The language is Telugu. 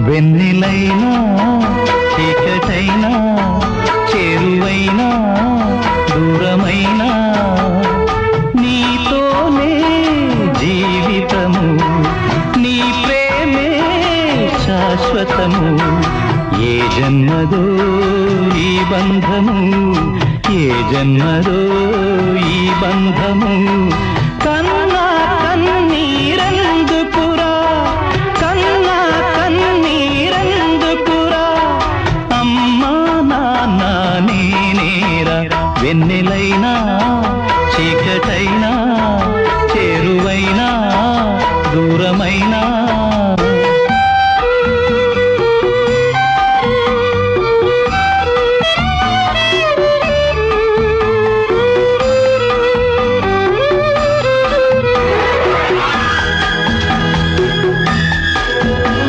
వెన్నెలైనా చీకటైనా చేరువైనా దూరమైనా నీతోనే జీవితము నీ ప్రేమే శాశ్వతము ఏ జన్మదో ఈ బంధము ఏ జన్మదో ఈ బంధము